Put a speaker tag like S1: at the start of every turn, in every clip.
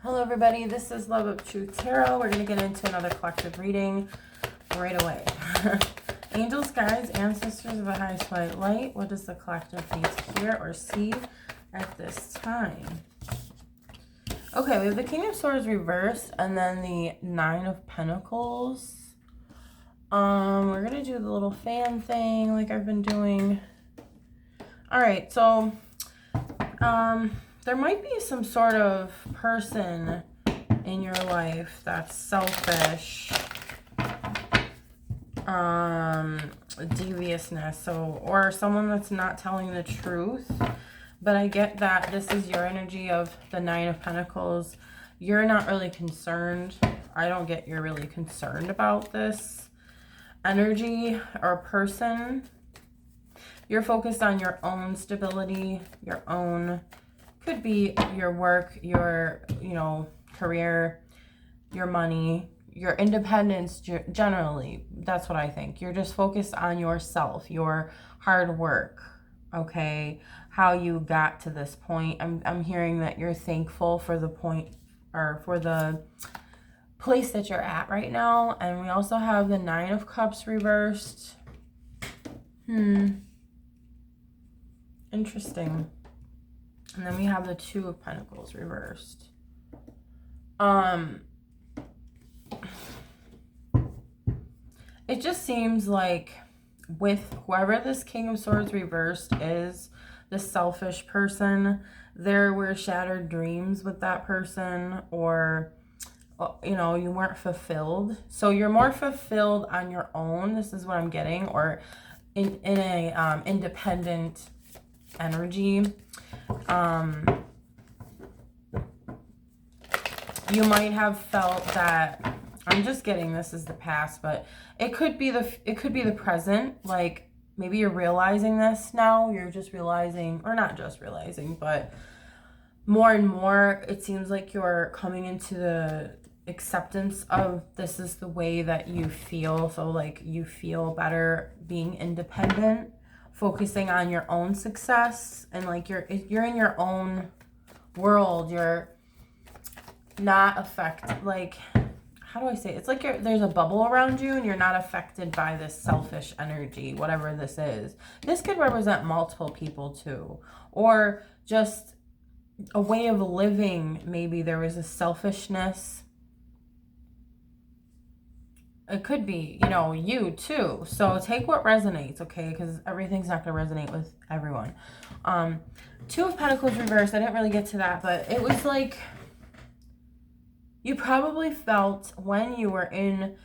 S1: Hello everybody, this is Love of Truth Tarot. We're going to get into another collective reading right away. Angels, guides, ancestors of the highest white light, what does the collective need to hear or see at this time? Okay, we have the King of Swords reversed and then the Nine of Pentacles. We're going to do the little fan thing like I've been doing. Alright, so there might be some sort of person in your life that's selfish, deviousness, or someone that's not telling the truth. But I get that this is your energy of the Nine of Pentacles. You're not really concerned. I don't get you're really concerned about this energy or person. You're focused on your own stability, your own, could be your work, your, career, your money, your independence generally. That's what I think. You're just focused on yourself, your hard work, okay? How you got to this point. I'm hearing that you're thankful for the point, or for the place that you're at right now. And we also have the Nine of Cups reversed. Interesting. And then we have the Two of Pentacles reversed. It just seems like with whoever this King of Swords reversed is, the selfish person, there were shattered dreams with that person, or, you weren't fulfilled. So you're more fulfilled on your own. This is what I'm getting, or in a independent energy. You might have felt that, I'm just getting this as the past, but it could be the present. Like maybe you're realizing this now. You're just realizing, or not just realizing, but more and more it seems like you're coming into the acceptance of this is the way that you feel. So like you feel better being independent, focusing on your own success, and like you're in your own world. You're not affected, like, how do I say it? It's like there's a bubble around you and you're not affected by this selfish energy, whatever this is. This could represent multiple people too, or just a way of living. Maybe there was a selfishness. It could be, you too. So take what resonates, okay? Because everything's not going to resonate with everyone. Two of Pentacles reversed. I didn't really get to that, but it was like you probably felt when you were in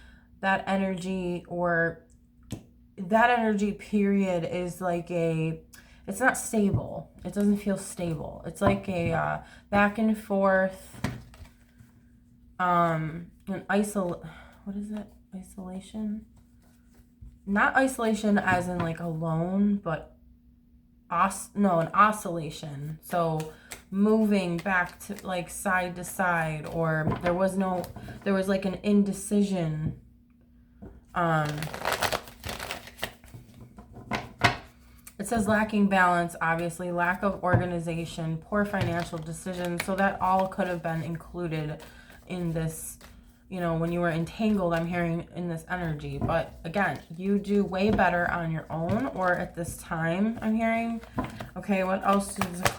S1: that energy, or that energy period is like it's not stable. It doesn't feel stable. It's like a back and forth, what is it? Isolation? Not isolation as in like alone, but an oscillation. So moving back to like side to side, or there was like an indecision. It says lacking balance, obviously, lack of organization, poor financial decisions. So that all could have been included in this, when you were entangled, I'm hearing, in this energy. But again, you do way better on your own, or at this time, I'm hearing. Okay, what else does the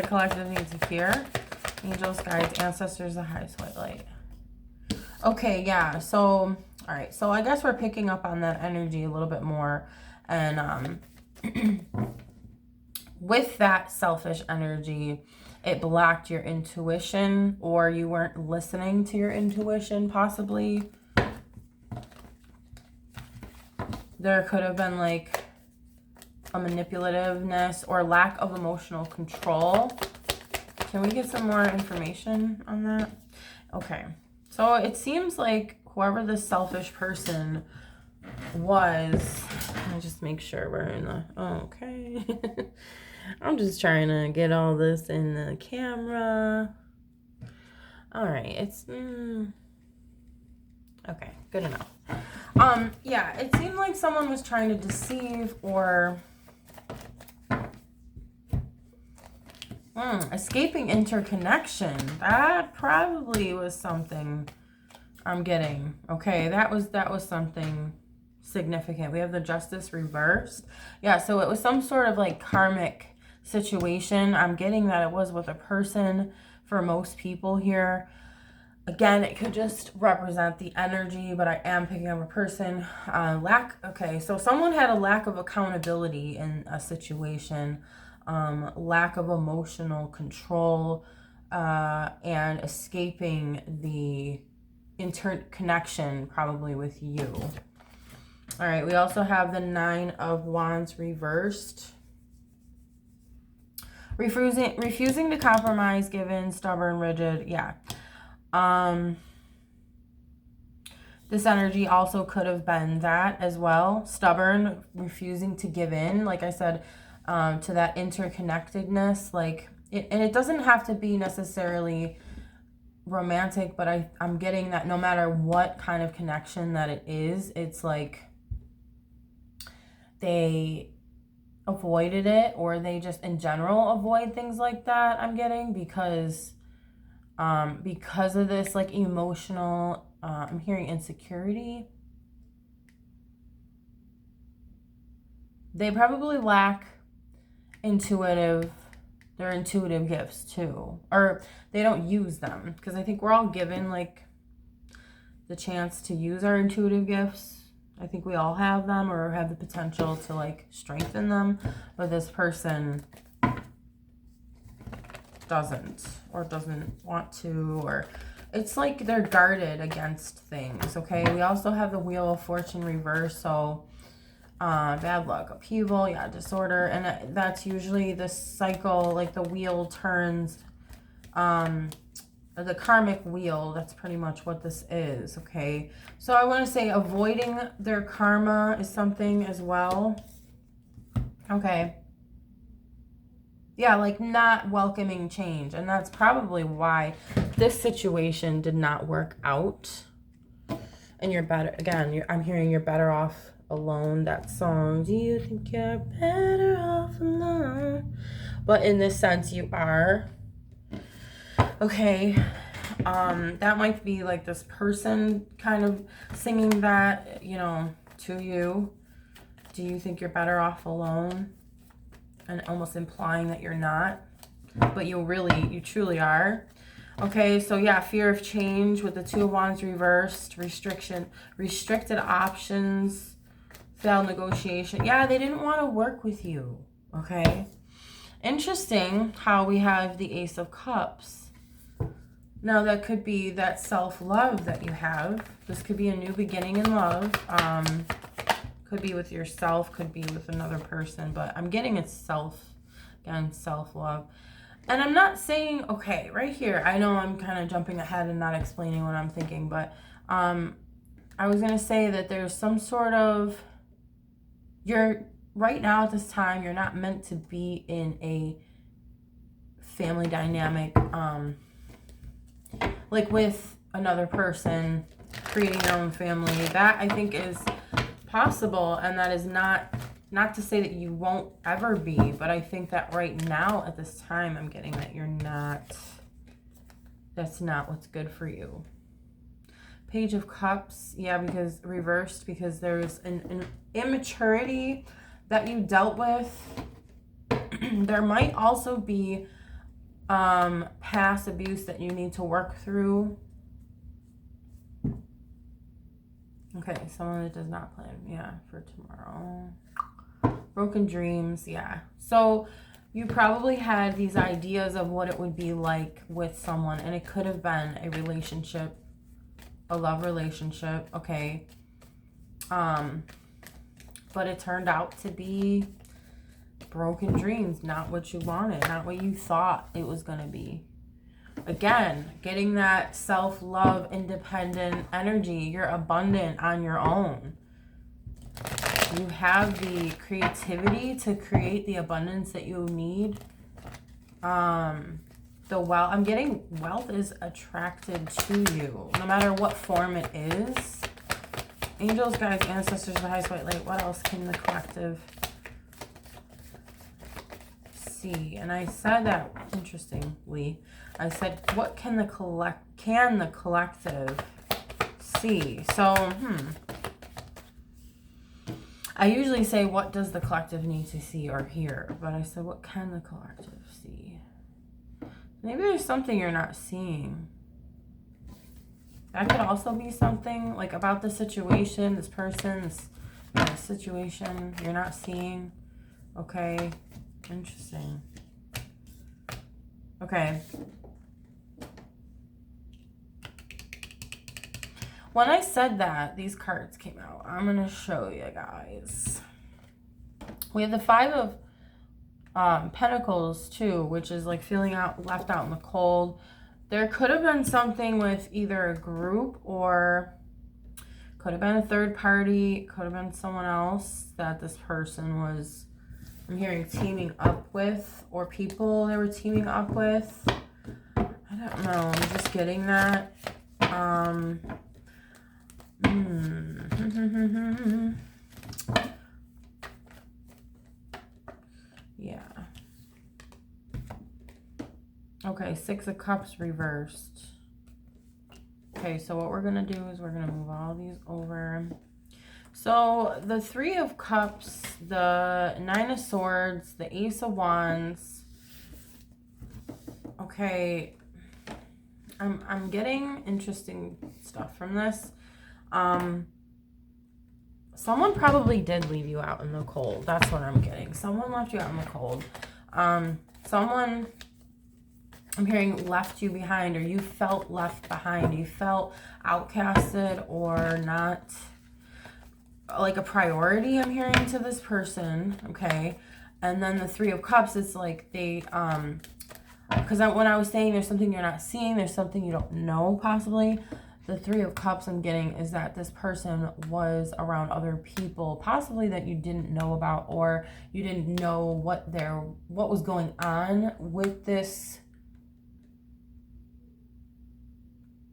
S1: collective need to hear? Angels, guides, ancestors, the highest white light. Okay, yeah, so, all right. So I guess we're picking up on that energy a little bit more. And with that selfish energy, it blocked your intuition, or you weren't listening to your intuition, possibly. There could have been like a manipulativeness or lack of emotional control. Can we get some more information on that? Okay, so it seems like whoever this selfish person was, I'll just make sure we're in the, okay. I'm just trying to get all this in the camera. All right, it's, okay, good enough. Yeah, it seemed like someone was trying to deceive, or Escaping interconnection. That probably was something I'm getting. Okay, that was something significant. We have the Justice reversed. Yeah, so it was some sort of like karmic situation. I'm getting that it was with a person for most people here. Again, it could just represent the energy, but I am picking up a person. Okay, so someone had a lack of accountability in a situation, lack of emotional control, and escaping the interconnection probably with you. All right, we also have the 9 of Wands reversed. Refusing to compromise, given, stubborn, rigid. Yeah. This energy also could have been that as well. Stubborn, refusing to give in, like I said, to that interconnectedness. Like, and it doesn't have to be necessarily romantic, but I'm getting that no matter what kind of connection that it is, it's like they avoided it, or they just in general avoid things like that. I'm getting because of this like emotional, I'm hearing insecurity. They probably lack their intuitive gifts too, or they don't use them, because I think we're all given like the chance to use our intuitive gifts. I think we all have them, or have the potential to like strengthen them, but this person doesn't want to, or it's like they're guarded against things. Okay, we also have the Wheel of Fortune reverse, so bad luck, upheaval, yeah, disorder, and that's usually the cycle, like the wheel turns, the karmic wheel. That's pretty much what this is. Okay, so I want to say avoiding their karma is something as well. Okay, yeah, like not welcoming change, and that's probably why this situation did not work out. And you're better, again, I'm hearing you're better off alone. That song, do you think you're better off alone? But in this sense, you are. Okay, that might be like this person kind of singing that, you know, to you. Do you think you're better off alone? And almost implying that you're not, but you truly are. Okay, so yeah, fear of change with the 2 of Wands reversed, restricted options, failed negotiation. Yeah, they didn't want to work with you. Okay, interesting how we have the Ace of Cups. Now that could be that self-love that you have. This could be a new beginning in love. Could be with yourself, could be with another person, but I'm getting it's self-love. And I'm not saying, okay, right here, I know I'm kind of jumping ahead and not explaining what I'm thinking, but I was going to say that there's some sort of, right now at this time, you're not meant to be in a family dynamic, like with another person, creating your own family. That I think is possible, and that is not to say that you won't ever be, but I think that right now at this time I'm getting that you're not, that's not what's good for you. Page of Cups, yeah, because reversed, because there's an immaturity that you dealt with. There might also be past abuse that you need to work through. Okay, someone that does not plan, yeah, for tomorrow. Broken dreams, yeah. So you probably had these ideas of what it would be like with someone, and it could have been a relationship, a love relationship, okay. But it turned out to be broken dreams, not what you wanted, not what you thought it was going to be. Again, getting that self-love, independent energy. You're abundant on your own. You have the creativity to create the abundance that you need. I'm getting wealth is attracted to you, no matter what form it is. Angels, guides, ancestors, the highest white light. What else can the collective see? And I said that, interestingly, I said, what can the collective see? So, I usually say, what does the collective need to see or hear? But I said, what can the collective see? Maybe there's something you're not seeing. That could also be something like about the situation, this person, this situation you're not seeing. Okay, interesting. Okay. When I said that, these cards came out. I'm going to show you guys. We have the Five of Pentacles too, which is like feeling left out in the cold. There could have been something with either a group or could have been a third party, could have been someone else that this person was, I'm hearing, teaming up with, or people they were teaming up with. I don't know. I'm just getting that. Yeah. Okay, Six of Cups reversed. Okay, so what we're going to do is we're going to move all these over. So the Three of Cups, the Nine of Swords, the Ace of Wands. Okay, I'm getting interesting stuff from this. Someone probably did leave you out in the cold. That's what I'm getting. Someone left you out in the cold. Someone, I'm hearing, left you behind, or you felt left behind. You felt outcasted or not like a priority, I'm hearing, to this person. Okay. And then the Three of Cups, it's like they, because when I was saying there's something you're not seeing, there's something you don't know possibly. The Three of Cups I'm getting is that this person was around other people, possibly that you didn't know about, or you didn't know what was going on with this.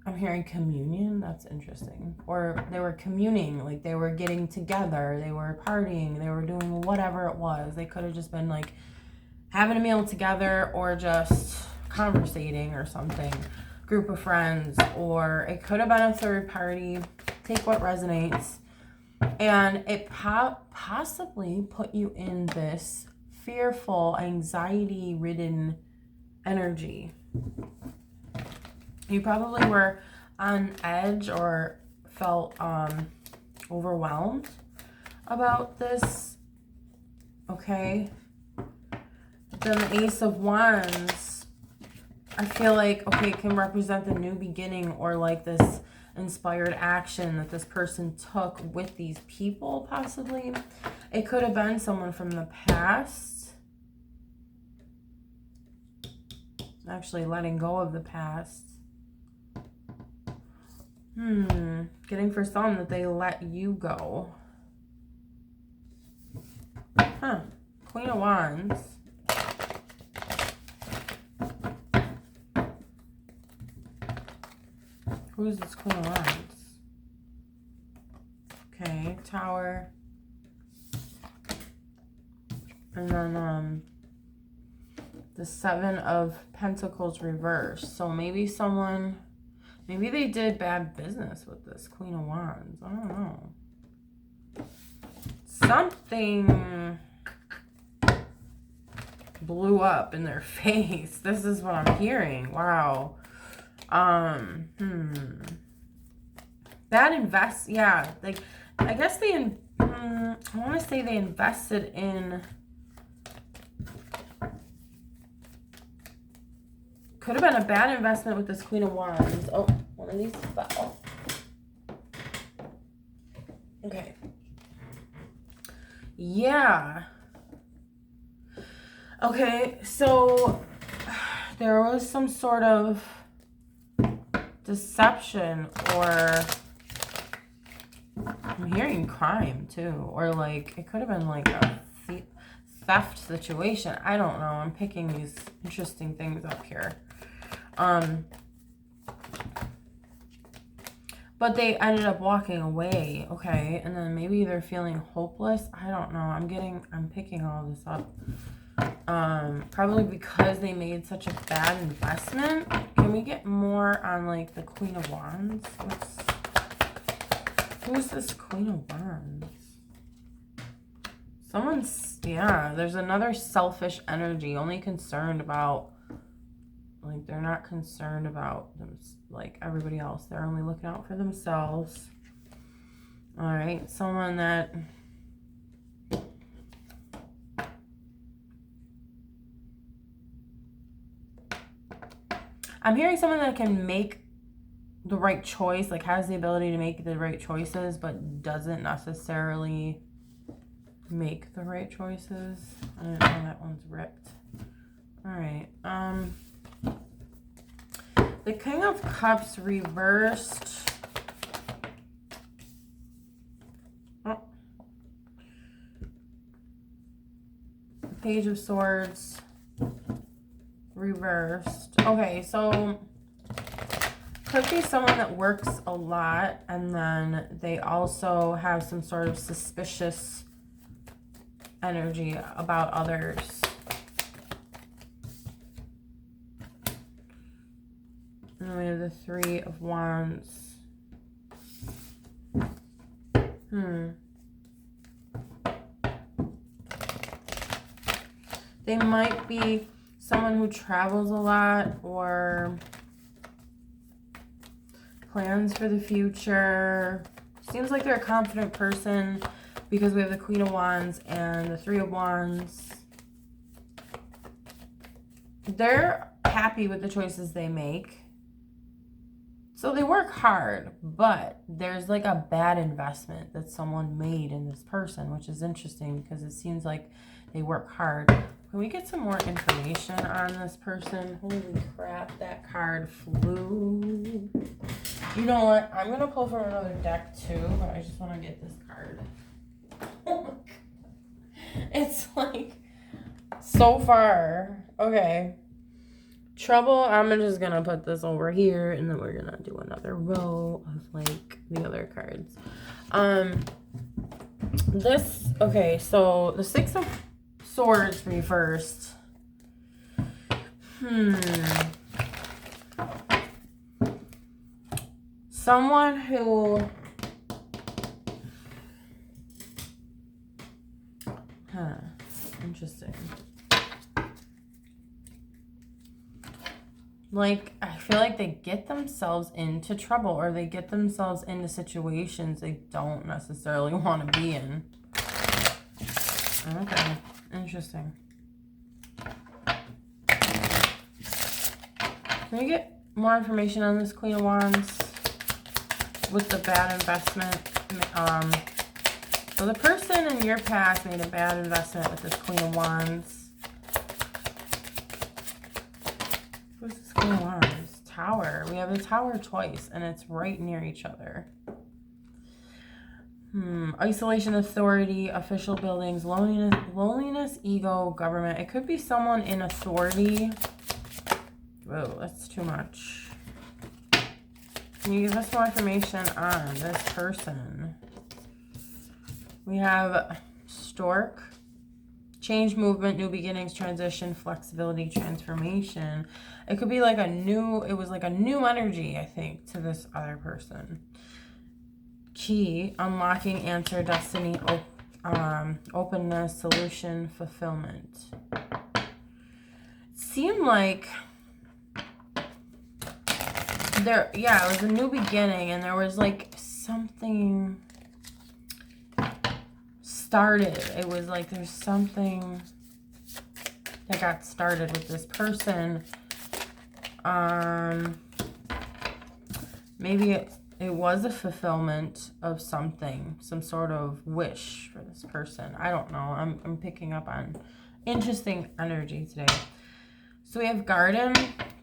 S1: I'm hearing communion. That's interesting. Or they were communing, like they were getting together, they were partying, they were doing whatever it was. They could have just been like having a meal together or just conversating or something. Group of friends, or it could have been a third party. Take what resonates. And it possibly put you in this fearful, anxiety-ridden energy. You probably were on edge or felt overwhelmed about this. Okay. Then the Ace of Wands, I feel like, okay, it can represent the new beginning, or like this inspired action that this person took with these people, possibly. It could have been someone from the past. Actually letting go of the past. Getting for some that they let you go. Queen of Wands. Who's this Queen of Wands? Okay, Tower. And then the Seven of Pentacles reversed. So maybe maybe they did bad business with this Queen of Wands. I don't know. Something blew up in their face. This is what I'm hearing. Wow. Yeah, like, I guess I want to say they invested in, could have been a bad investment with this Queen of Wands. Oh, one of these fell. Okay. Yeah. Okay, so there was some sort of deception, or I'm hearing crime too, or like it could have been like a theft situation. I don't know. I'm picking these interesting things up here. But they ended up walking away, okay? And then maybe they're feeling hopeless. I don't know. I'm picking all this up. Probably because they made such a bad investment. Can we get more on like the Queen of Wands? Who's this Queen of Wands? Someone's, yeah, there's another selfish energy, only concerned about, like, they're not concerned about them, like everybody else. They're only looking out for themselves. All right, someone that I'm hearing someone that can make the right choice, like has the ability to make the right choices, but doesn't necessarily make the right choices. I don't know, that one's ripped. All right. The King of Cups reversed. Oh. The Page of Swords reversed. Okay, so could be someone that works a lot and then they also have some sort of suspicious energy about others. And then we have the Three of Wands. They might be someone who travels a lot or plans for the future. Seems like they're a confident person because we have the Queen of Wands and the Three of Wands. They're happy with the choices they make. So they work hard, but there's like a bad investment that someone made in this person, which is interesting because it seems like they work hard. Can we get some more information on this person? Holy crap, that card flew. You know what? I'm going to pull from another deck too, but I just want to get this card. Oh my God. It's like so far. Okay. Trouble. I'm just going to put this over here and then we're going to do another row of like the other cards. Okay, so the Six of Swords reversed. Someone who interesting. Like, I feel like they get themselves into trouble or they get themselves into situations they don't necessarily want to be in. Okay, interesting. Can we get more information on this Queen of Wands with the bad investment? So the person in your past made a bad investment with this Queen of Wands. Who's this Queen of Wands? Tower. We have the Tower twice, and it's right near each other. Isolation, authority, official buildings, loneliness, ego, government. It could be someone in authority. Whoa, that's too much. Can you give us more information on this person? We have Stork. Change, movement, new beginnings, transition, flexibility, transformation. It could be like it was like a new energy, I think, to this other person. Key, unlocking, answer, destiny, openness, solution, fulfillment. It seemed like it was a new beginning and there was like something started. It was like there's something that got started with this person. Maybe it was a fulfillment of something, some sort of wish for this person. I don't know. I'm picking up on interesting energy today. So we have garden,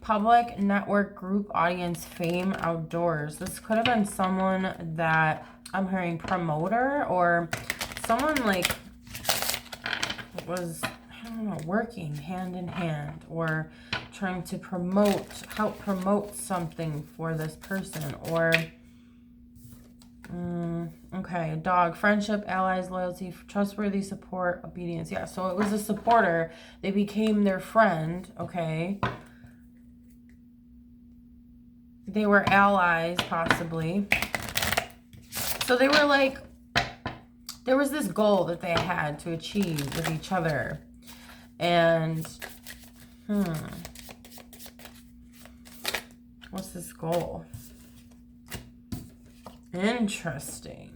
S1: public, network, group, audience, fame, outdoors. This could have been someone that I'm hearing promoter or someone like was, I don't know, working hand in hand or trying to help promote something for this person, or Okay, a dog. Friendship, allies, loyalty, trustworthy, support, obedience. Yeah, so it was a supporter. They became their friend, okay? They were allies, possibly. So they were like, there was this goal that they had to achieve with each other. And, what's this goal? Interesting.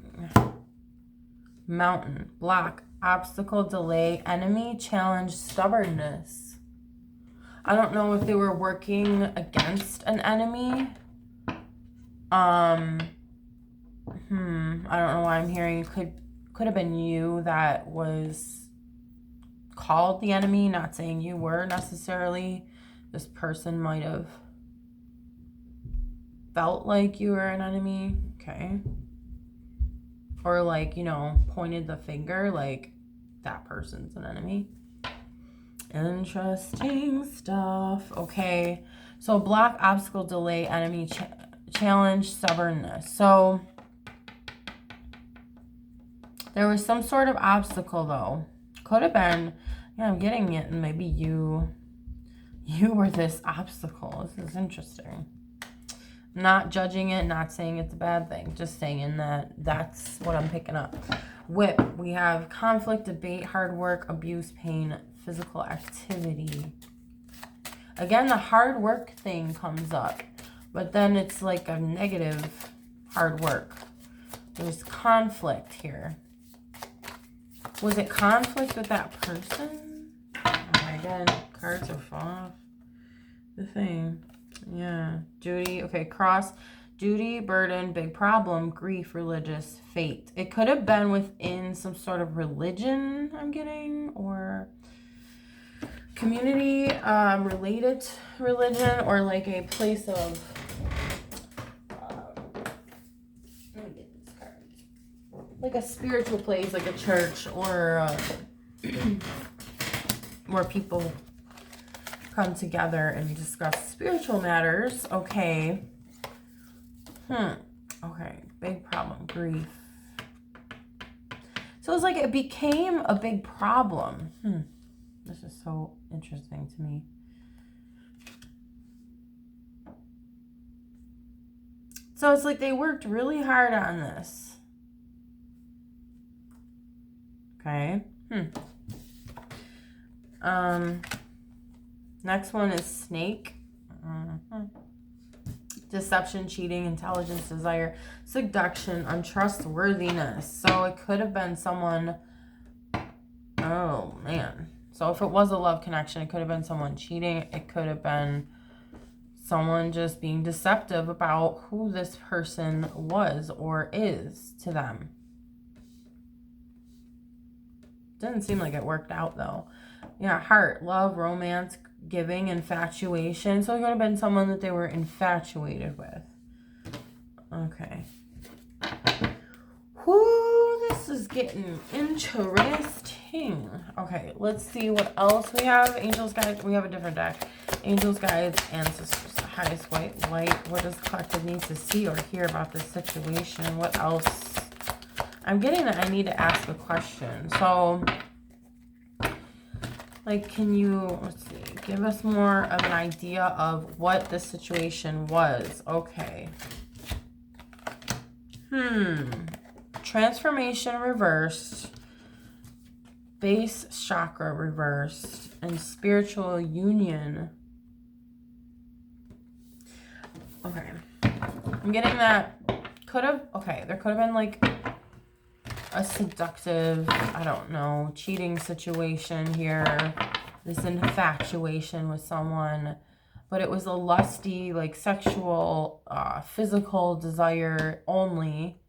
S1: Mountain, block, obstacle, delay, enemy, challenge, stubbornness. I don't know if they were working against an enemy. I don't know why I'm hearing could have been you that was called the enemy, not saying you were necessarily. This person might have felt like you were an enemy, okay? Or like, you know, pointed the finger like that person's an enemy. Interesting stuff. Okay, so block, obstacle, delay, enemy, challenge, stubbornness. So there was some sort of obstacle though. Could have been, yeah, I'm getting it, and maybe you were this obstacle. This is interesting. Not judging it, not saying it's a bad thing, just saying that that's what I'm picking up. Whip, we have conflict, debate, hard work, abuse, pain, physical activity. Again, the hard work thing comes up, but then it's like a negative hard work. There's conflict here. Was it conflict with that person? Oh my god, cards are falling off the thing. Yeah, duty, okay, cross, duty, burden, big problem, grief, religious, fate. It could have been within some sort of religion, I'm getting, or community related religion, or like a place of, let me get these cards, like a spiritual place, like a church, or where people come together and discuss spiritual matters. Okay. Okay. Big problem. Grief. So it's like it became a big problem. This is so interesting to me. So it's like they worked really hard on this. Okay. Next one is snake. Deception, cheating, intelligence, desire, seduction, untrustworthiness. So it could have been someone, oh man. So if it was a love connection, it could have been someone cheating. It could have been someone just being deceptive about who this person was or is to them. Didn't seem like it worked out though. Yeah, heart, love, romance, giving, infatuation. So it could have been someone that they were infatuated with. Okay. Whoo, this is getting interesting. Okay, let's see what else we have. Angels, guides. We have a different deck. Angels, guides, ancestors. Highest white light. What does collective need to see or hear about this situation? What else? I'm getting that I need to ask a question. So, like, can you, let's see, give us more of an idea of what the situation was? Okay. Transformation reversed. Base chakra reversed. And spiritual union. Okay. I'm getting that could have, okay, there could have been like a seductive, I don't know, cheating situation here, this infatuation with someone, but it was a lusty, like sexual, physical desire only.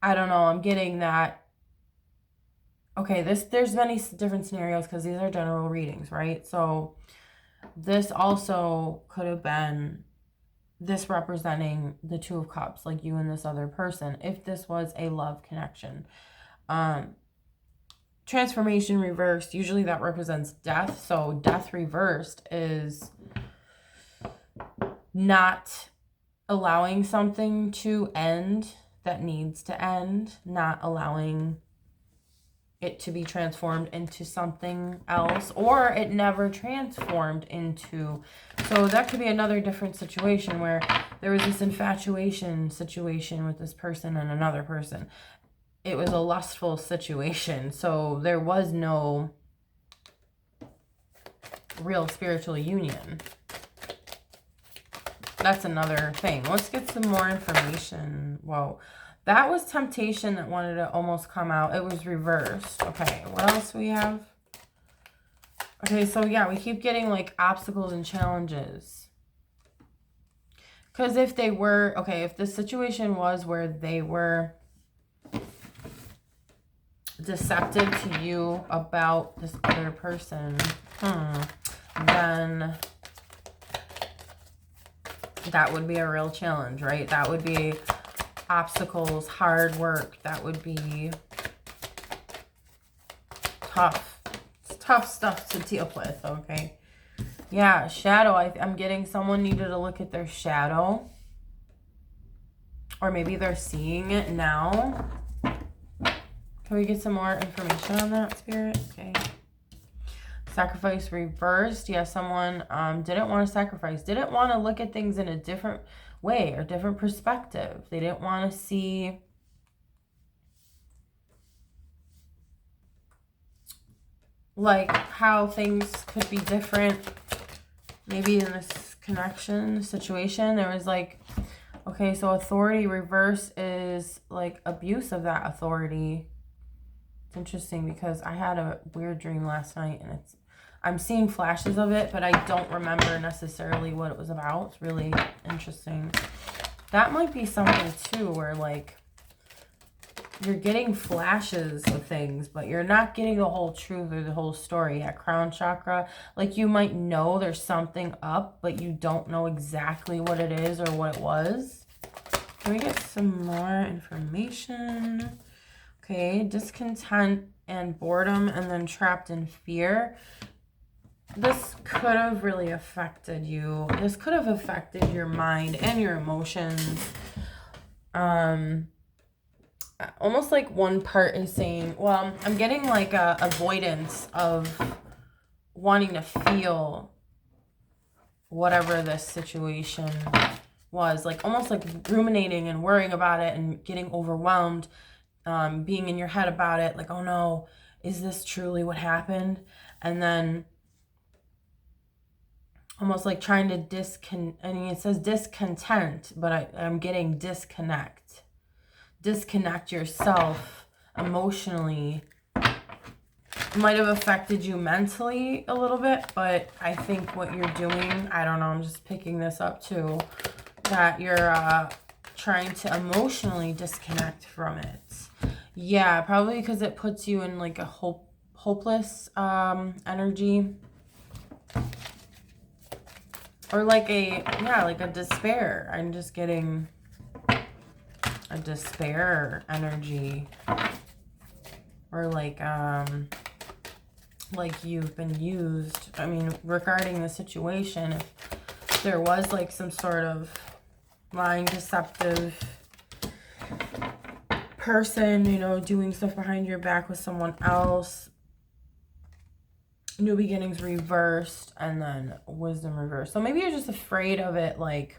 S1: I don't know, I'm getting that. Okay, there's many different scenarios because these are general readings, right? So this also could have been this representing the Two of Cups, like you and this other person, if this was a love connection. Transformation reversed, usually that represents death. So death reversed is not allowing something to end that needs to end, not allowing it to be transformed into something else, or it never transformed into. So that could be another different situation where there was this infatuation situation with this person and another person. It was a lustful situation, so there was no real spiritual union. That's another thing. Let's get some more information. Whoa. That was temptation that wanted to almost come out. It was reversed. Okay, what else do we have? Okay, so yeah, we keep getting like obstacles and challenges. Because if they were, okay, if the situation was where they were deceptive to you about this other person, then that would be a real challenge, right? That would be obstacles, hard work. That would be tough. It's tough stuff to deal with, okay? Yeah, shadow. I'm getting someone needed to look at their shadow. Or maybe they're seeing it now. Can we get some more information on that, Spirit? Okay. Sacrifice reversed. Yeah, someone didn't want to sacrifice. Didn't want to look at things in a different way or different perspective. They didn't want to see like how things could be different. Maybe in this connection situation, there was like, okay, so authority reverse is like abuse of that authority. It's interesting because I had a weird dream last night and I'm seeing flashes of it, but I don't remember necessarily what it was about. It's really interesting. That might be something too where like you're getting flashes of things, but you're not getting the whole truth or the whole story. At crown chakra, like you might know there's something up, but you don't know exactly what it is or what it was. Can we get some more information? Okay, discontent and boredom, and then trapped in fear. This could have really affected you. This could have affected your mind and your emotions. Almost like one part is saying, well, I'm getting like a avoidance of wanting to feel whatever this situation was. Like almost like ruminating and worrying about it and getting overwhelmed, being in your head about it. Like, oh no, is this truly what happened? And then almost like trying to it says discontent, but I'm getting disconnect. Disconnect yourself emotionally. It might have affected you mentally a little bit, but I think what you're doing, I don't know, I'm just picking this up too, that you're trying to emotionally disconnect from it. Yeah, probably because it puts you in like a hopeless energy. Or like a despair. I'm just getting a despair energy. Or like you've been used. I mean, regarding the situation, if there was like some sort of lying, deceptive person, you know, doing stuff behind your back with someone else. New beginnings reversed, and then wisdom reversed. So maybe you're just afraid of it, like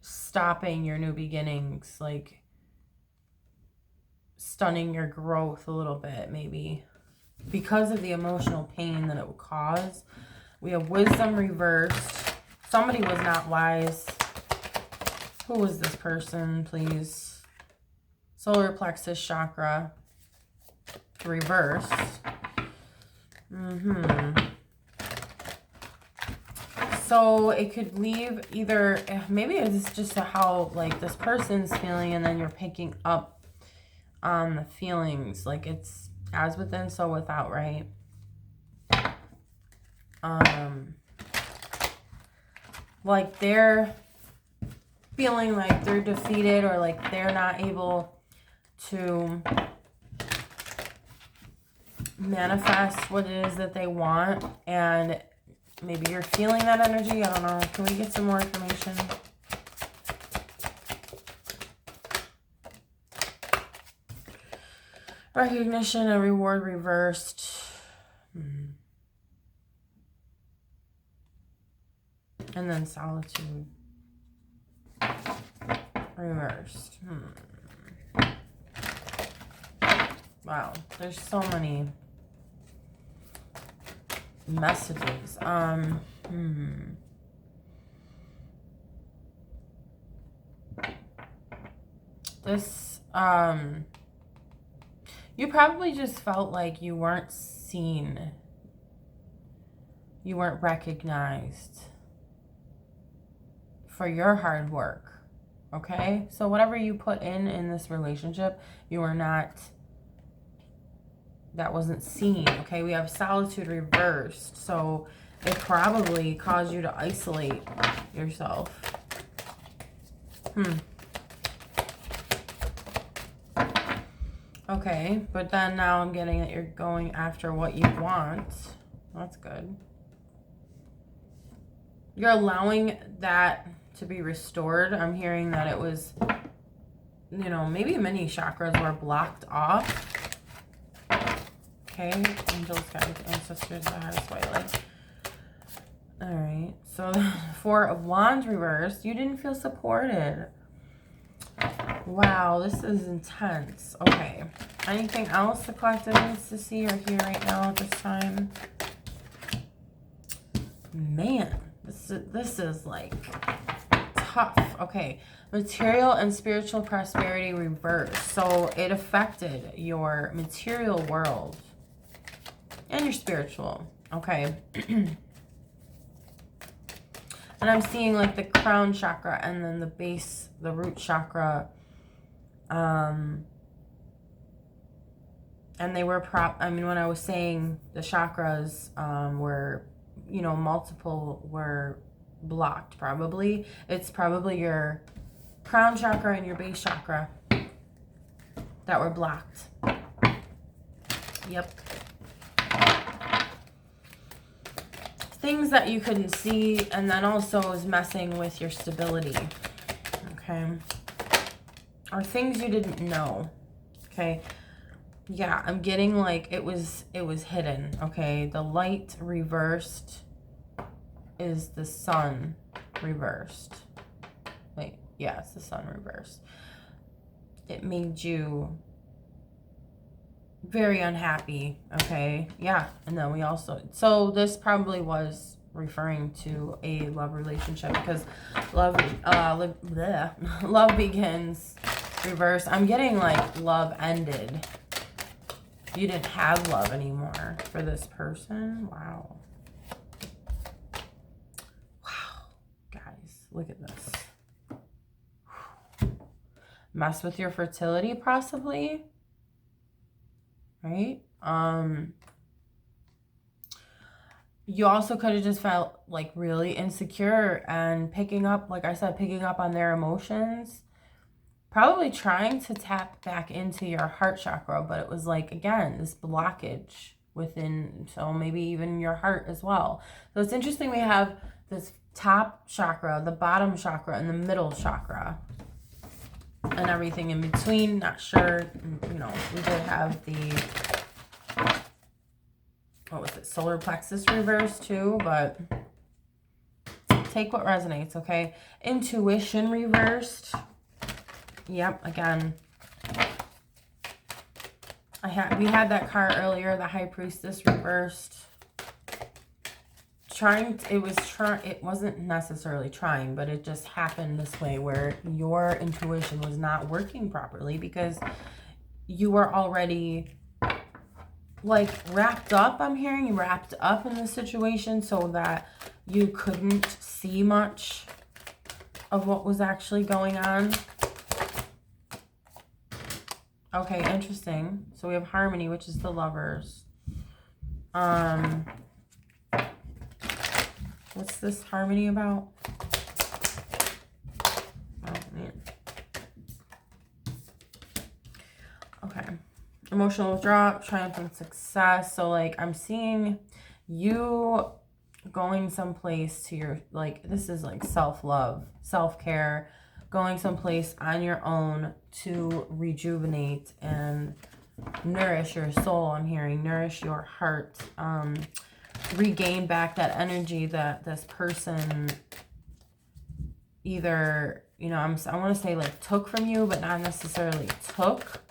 S1: stopping your new beginnings, like stunning your growth a little bit, maybe because of the emotional pain that it would cause. We have wisdom reversed. Somebody was not wise. Who was this person, please? Solar plexus chakra reversed. So it could leave either, maybe it's just how like this person's feeling, and then you're picking up on the feelings, like it's as within so without, right? Like they're feeling like they're defeated, or like they're not able to manifest what it is that they want, and maybe you're feeling that energy. I don't know. Can we get some more information? Recognition and reward reversed. And then solitude reversed. Wow, there's so many messages. This, you probably just felt like you weren't seen. You weren't recognized for your hard work. Okay? So whatever you put in this relationship, you were not, that wasn't seen. Okay? We have solitude reversed. So it probably caused you to isolate yourself. Okay, but then now I'm getting that you're going after what you want. That's good. You're allowing that to be restored. I'm hearing that it was, you know, maybe many chakras were blocked off. Okay, angels, guides, ancestors, the highest white light. All right, so 4 of Wands reversed. You didn't feel supported. Wow, this is intense. Okay. Anything else the collective needs to see or hear right now at this time? Man, this is like tough. Okay. Material and spiritual prosperity reversed. So it affected your material world and your spiritual. Okay. And I'm seeing like the crown chakra and then the base, the root chakra. And they were when I was saying the chakras were, you know, multiple were blocked probably. It's probably your crown chakra and your base chakra that were blocked. Yep. Things that you couldn't see, and then also is messing with your stability. Okay. Or things you didn't know. Okay. Yeah, I'm getting like it was hidden. Okay. The light reversed is the sun reversed. Wait, yeah, it's the sun reversed. It made you very unhappy. Okay. Yeah. And then we also, so this probably was referring to a love relationship because love begins reverse. I'm getting like love ended. You didn't have love anymore for this person. Wow. Guys, look at this. Mess with your fertility possibly. Right? You also could have just felt like really insecure and picking up, like I said, picking up on their emotions. Probably trying to tap back into your heart chakra, but it was like, again, this blockage within, so maybe even your heart as well. So it's interesting we have this top chakra, the bottom chakra, and the middle chakra. And everything in between, not sure, you know, we did have the, what was it, solar plexus reverse too, but take what resonates, okay? Intuition reversed. Yep, again. We had that card earlier, the High Priestess reversed. It wasn't necessarily trying, but it just happened this way where your intuition was not working properly because you were already like wrapped up. I'm hearing you wrapped up in the situation so that you couldn't see much of what was actually going on. Okay, interesting. So we have Harmony, which is the Lovers. What's this Harmony about? Oh, man. Okay. Emotional withdrawal, triumph, and success. So, like, I'm seeing you going someplace to your, like, this is like self-love, self-care, going someplace on your own to rejuvenate and Nourish your soul, I'm hearing. Nourish your heart. Regain back that energy that this person either, you know, I want to say like took from you, but not necessarily took.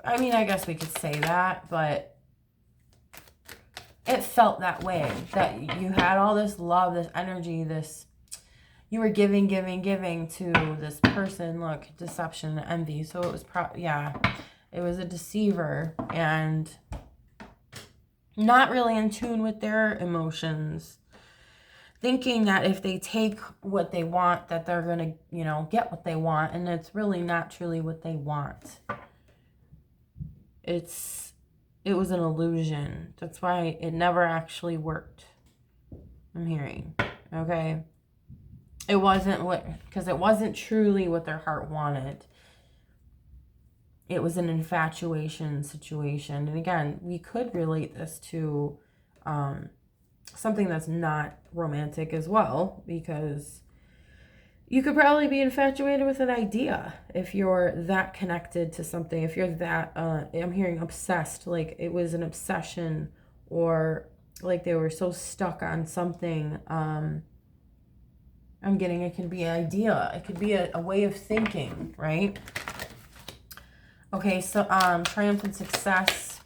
S1: I mean, I guess we could say that, but it felt that way, that you had all this love, this energy, this, you were giving to this person. Look, deception and envy. So it was yeah, it was a deceiver and not really in tune with their emotions, thinking that if they take what they want, that they're going to, you know, get what they want. And it's really not truly what they want. It was an illusion. That's why it never actually worked. I'm hearing. Okay. It wasn't because it wasn't truly what their heart wanted. It was an infatuation situation. And again, we could relate this to something that's not romantic as well, because you could probably be infatuated with an idea if you're that connected to something. If you're that, I'm hearing obsessed, like it was an obsession, or like they were so stuck on something. I'm getting, it could be an idea. It could be a way of thinking, right? Okay, so triumphant success.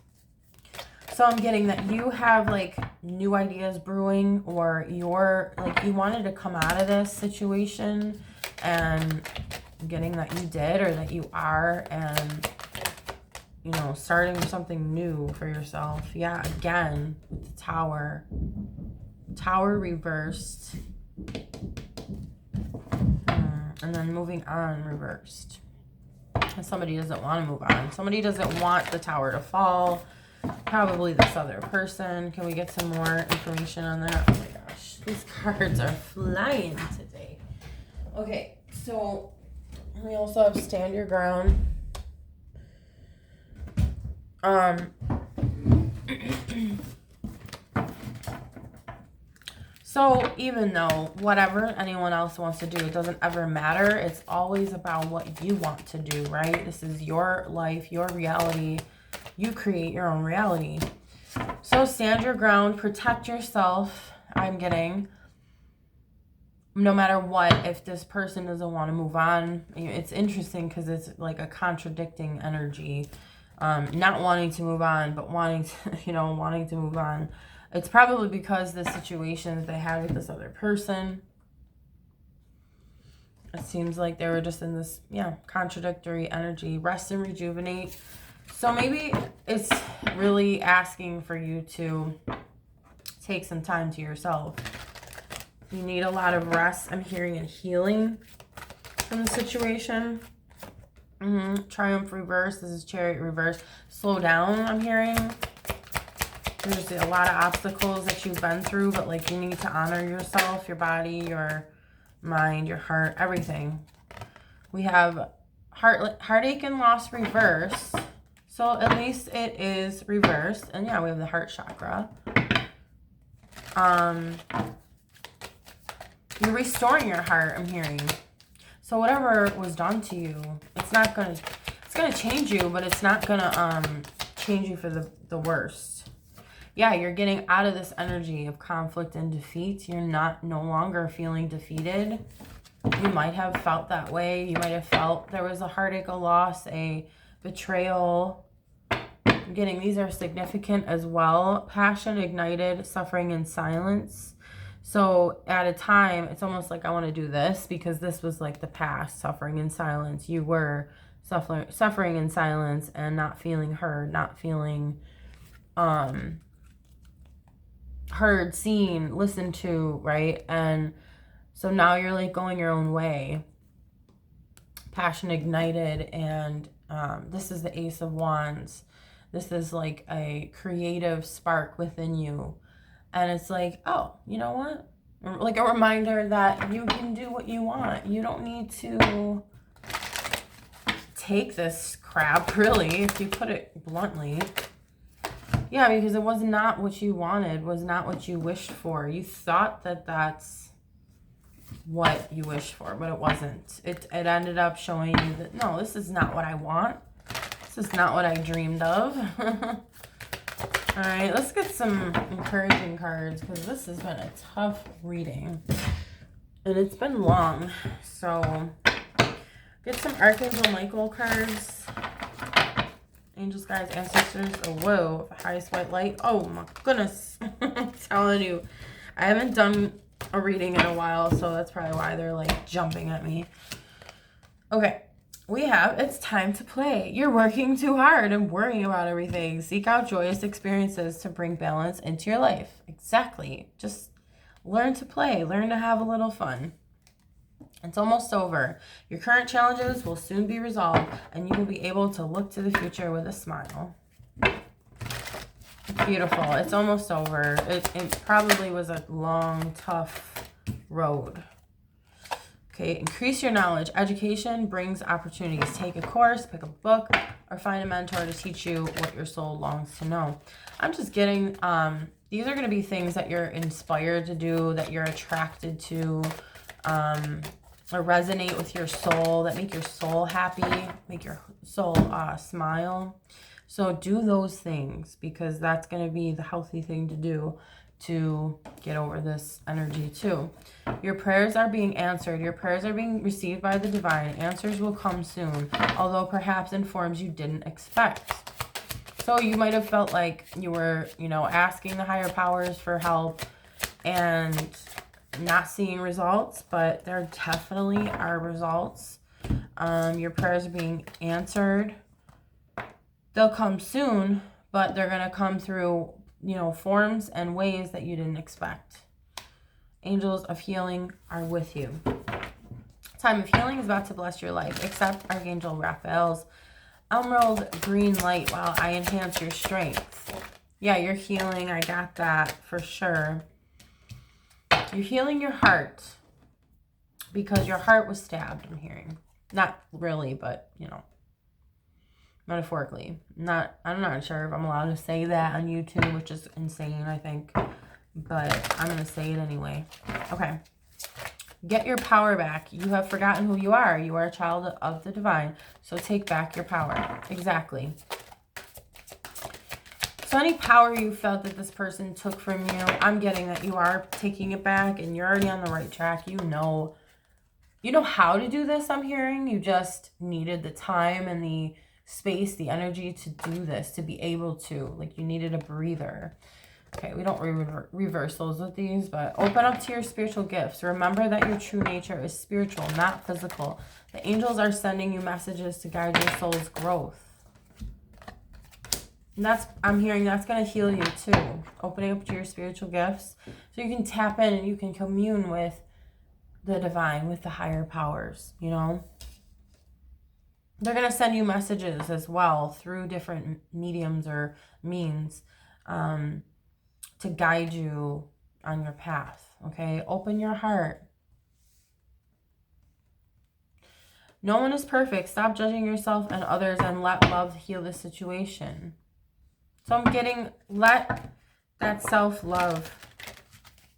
S1: So I'm getting that you have like new ideas brewing, or you're like, you wanted to come out of this situation, and I'm getting that you did, or that you are, and you know, starting something new for yourself. Yeah, again, with the Tower. Tower reversed. And then moving on reversed. Somebody doesn't want to move on. Somebody doesn't want the Tower to fall. Probably this other person. Can we get some more information on that? Oh my gosh. These cards are flying today. Okay, so we also have Stand Your Ground. So even though whatever anyone else wants to do, it doesn't ever matter. It's always about what you want to do, right? This is your life, your reality. You create your own reality. So stand your ground, protect yourself. I'm getting, no matter what, if this person doesn't want to move on, it's interesting because it's like a contradicting energy. Not wanting to move on, but wanting to, wanting to move on. It's probably because the situations they had with this other person. It seems like they were just in this, contradictory energy. Rest and rejuvenate. So maybe it's really asking for you to take some time to yourself. You need a lot of rest. I'm hearing a healing from the situation. Triumph reverse. This is Chariot reverse. Slow down, I'm hearing. There's a lot of obstacles that you've been through, but like you need to honor yourself, your body, your mind, your heart, everything. We have heartache and loss reverse. So at least it is reversed. And yeah, we have the heart chakra. You're restoring your heart, I'm hearing. So whatever was done to you, it's gonna change you, but it's not gonna change you for the worst. Yeah, you're getting out of this energy of conflict and defeat. You're no longer feeling defeated. You might have felt that way. You might have felt there was a heartache, a loss, a betrayal. I'm getting these are significant as well. Passion ignited, suffering in silence. So at a time, it's almost like I want to do this because this was like the past, suffering in silence. You were suffering in silence and not feeling heard, not feeling heard, seen, listened to, right? And so now you're like going your own way. Passion ignited, and this is the Ace of Wands. This is like a creative spark within you. And it's like, oh, you know what? Like a reminder that you can do what you want. You don't need to take this crap, really, if you put it bluntly. Yeah, because it was not what you wanted, was not what you wished for. You thought that that's what you wished for, but it wasn't. It ended up showing you that, no, this is not what I want. It's This is not what I dreamed of. All right, let's get some encouraging cards because this has been a tough reading. And it's been long. So get some Archangel Michael cards. Angels, guides, ancestors. Oh, whoa. Highest white light. Oh, my goodness. I'm telling you. I haven't done a reading in a while, so that's probably why they're, like, jumping at me. Okay. We have, it's time to play. You're working too hard and worrying about everything. Seek out joyous experiences to bring balance into your life. Exactly. Just learn to play. Learn to have a little fun. It's almost over. Your current challenges will soon be resolved, and you will be able to look to the future with a smile. Beautiful. It's almost over. It probably was a long, tough road. Okay, increase your knowledge. Education brings opportunities. Take a course, pick a book, or find a mentor to teach you what your soul longs to know. I'm just getting, these are going to be things that you're inspired to do, that you're attracted to, or resonate with your soul, that make your soul happy, make your soul smile. So do those things because that's going to be the healthy thing to do to get over this energy too. Your prayers are being answered. Your prayers are being received by the divine. Answers will come soon, although perhaps in forms you didn't expect. So you might have felt like you were, asking the higher powers for help and not seeing results, but there definitely are results. Your prayers are being answered. They'll come soon, but they're going to come through forms and ways that you didn't expect. Angels of healing are with you. Time of healing is about to bless your life. Accept Archangel Raphael's emerald green light while I enhance your strength. Yeah, you're healing. I got that for sure. You're healing your heart because your heart was stabbed, I'm hearing. Not really, but, metaphorically. I'm not sure if I'm allowed to say that on YouTube, which is insane, I think. But I'm going to say it anyway. Okay. Get your power back. You have forgotten who you are. You are a child of the divine. So take back your power. Exactly. So any power you felt that this person took from you, I'm getting that you are taking it back and you're already on the right track. You know how to do this, I'm hearing. You just needed the time and the space, the energy to do this, to be able to. Like you needed a breather. Okay, we don't reverse those with these, but open up to your spiritual gifts. Remember that your true nature is spiritual, not physical. The angels are sending you messages to guide your soul's growth. And I'm hearing that's going to heal you too. Opening up to your spiritual gifts so you can tap in and you can commune with the divine, with the higher powers, They're going to send you messages as well through different mediums or means to guide you on your path, okay? Open your heart. No one is perfect. Stop judging yourself and others and let love heal the situation. So I'm getting, let that self-love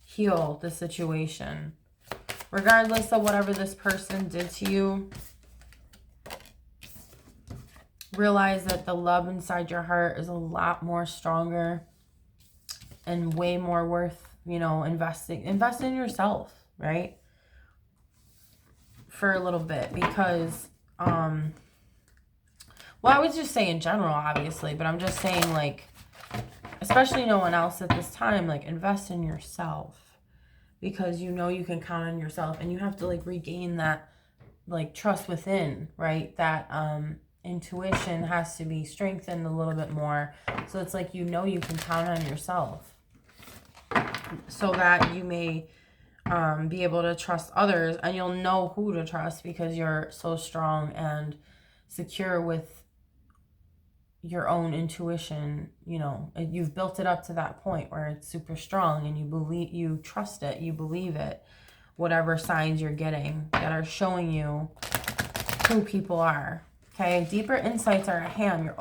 S1: heal the situation. Regardless of whatever this person did to you, realize that the love inside your heart is a lot more stronger and way more worth, invest in yourself, right? For a little bit because, I would just say in general, obviously, but I'm just saying like, especially no one else at this time, like invest in yourself because you can count on yourself and you have to like regain that like trust within, right? That, intuition has to be strengthened a little bit more. So it's like, you can count on yourself so that you may be able to trust others and you'll know who to trust because you're so strong and secure with your own intuition. You've built it up to that point where it's super strong and you trust it, you believe it, whatever signs you're getting that are showing you who people are. Okay, deeper insights are at hand.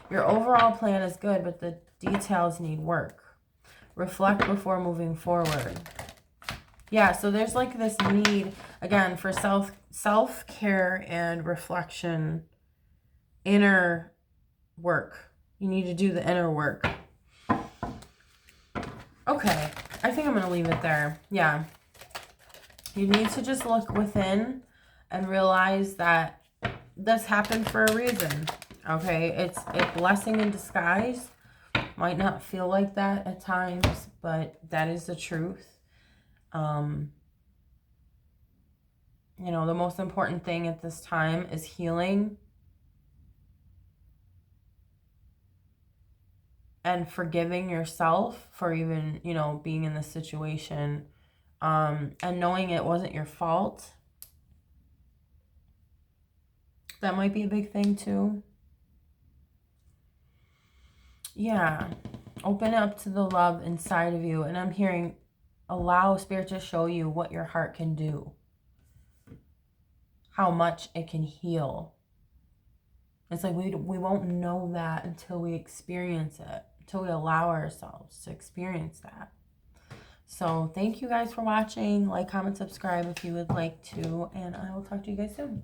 S1: Your overall plan is good, but the details need work. Reflect before moving forward. Yeah, so there's like this need, again, for self-care and reflection, inner work. You need to do the inner work. Okay, I think I'm going to leave it there. Yeah. You need to just look within and realize that this happened for a reason. Okay, it's a blessing in disguise. Might not feel like that at times, but that is the truth. You know, the most important thing at this time is healing and forgiving yourself for even, you know, being in this situation, and knowing it wasn't your fault. That might be a big thing too. Yeah. Open up to the love inside of you. And I'm hearing, allow Spirit to show you what your heart can do. How much it can heal. It's like we won't know that until we experience it. Until we allow ourselves to experience that. So thank you guys for watching. Like, comment, subscribe if you would like to. And I will talk to you guys soon.